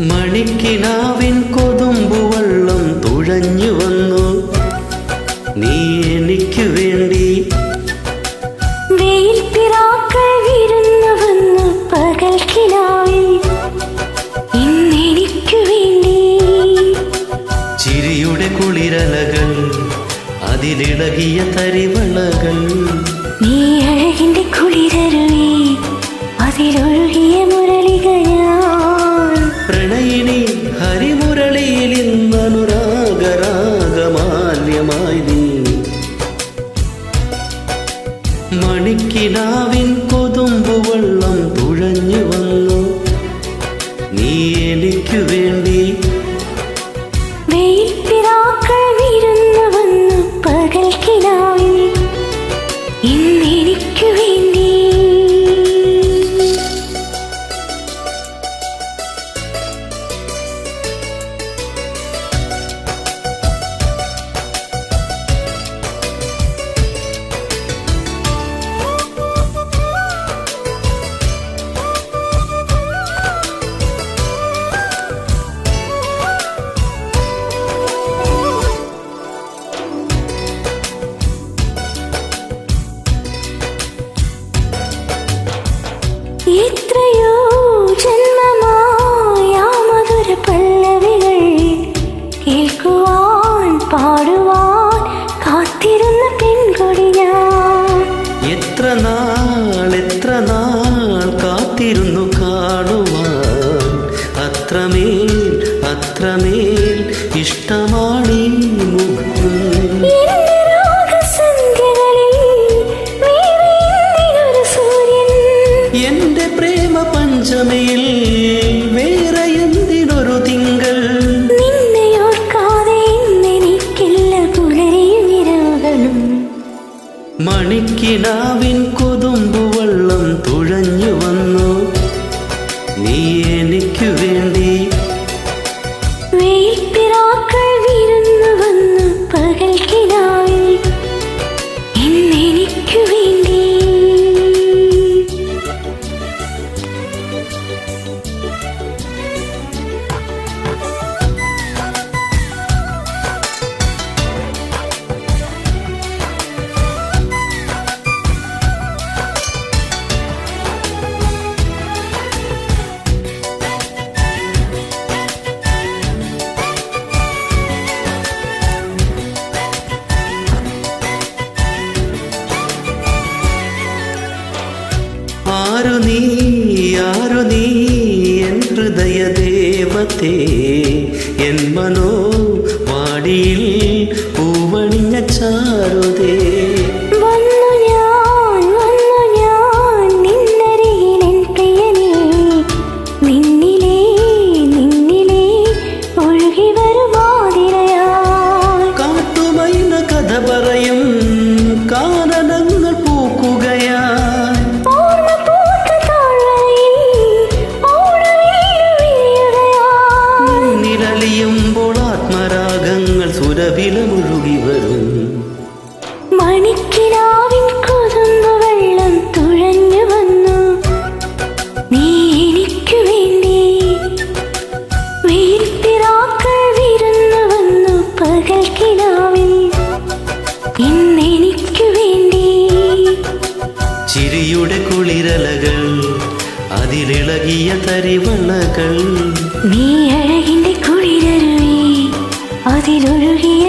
മണിക്കിനാവിൻ കൊതുമ്പുവെള്ളം തുഴഞ്ഞു വന്നു നീ എനിക്ക് വേണ്ടി. വെയിൽ പിറാക്കൾ വിരുന്നു വന്നു പകൽക്കിനാവിൽ ഇന്നെനിക്കു വേണ്ടി. ചിരിയുടെ കുളിരലകൾ അതിലിളകിയ തരിവളകൾ. നീ അഴകിന്റെ കുളിരരുവി അതിലൊഴുകിയ മുരളികയാൽ. പ്രണയിനി ഹരിമുരളിയിൽ ഇന്നനുരാഗരാഗമാല്യമായി നീ. മണിക്കിനാവിൻ കൊതുമ്പുവെള്ളം തുഴഞ്ഞു വന്നു നീ എനിക്കു വേണ്ടി. വെയിൽ പിറാക്കൾ വിരുന്നു വന്നു പകൽക്കിനാവിൽ ഇന്നെനിക്കു വേണ്ടി. എത്രയോ ജന്മമായ മധുര പല്ലവികൾ കേൾക്കുവാൻ പാടുവാൻ കാത്തിരുന്ന പെൺകൊടി ഞാൻ. എത്ര നാൾ കാത്തിരുന്നു കാണുവാൻ. അത്രമേൽ അത്രമേൽ ഇഷ്ടമാണീ മുഖം. എന്റെ പ്രേമ പഞ്ചമിയിൽ വേറെ എന്തിനൊരു തിങ്കൾ. നിന്നെയോർക്കാതെ ഇന്നെനിക്കില്ല പുലരിയും ഇരവുകളും. മണിക്കിനാവിൻ കൊതുമ്പുവെള്ളം തുഴഞ്ഞു വന്നു നീ എനിക്കു വേണ്ടി. വെയിൽ പിറാക്കൾ വിരുന്നു വന്നു പകൽക്കിനാവിൽ ഇന്നെനിക്കു വേണ്ടി. ആരു നീ എൻ ഹൃദയ ദേവതേ. എൻ മനോ വാടിയിൽ പൂവണിഞ്ഞ ചാരുതേ. വന്നു ഞാൻ നിന്നരികിലെൻ പ്രിയനേ. നിന്നിലേ ഒഴുകി വരുമാതിരയായി. കാട്ടുമൈന കഥ പറയും കാനനങ്ങൾ പൂക്കുകയായി. നിലളിയുമ്പോൾ ആത്മരാഗങ്ങൾ സുരഭിലമൊഴുകി വരും. മണിക്കിനാവിൻ കൊതുമ്പുവെള്ളം തുഴഞ്ഞു വന്നു നീ എനിക്കു വേണ്ടി. വെയിൽ പിറാക്കൾ വിരുന്നു വന്നു പകൽക്കിനാവിൽ ഇന്നെനിക്കു വേണ്ടി. ചിരിയുടെ കുളിരലകൾ അതിലിളകിയ തരിവളകൾ. നീ അഴകിന്റെ കുളിരരുവി അതിലൊഴുകിയ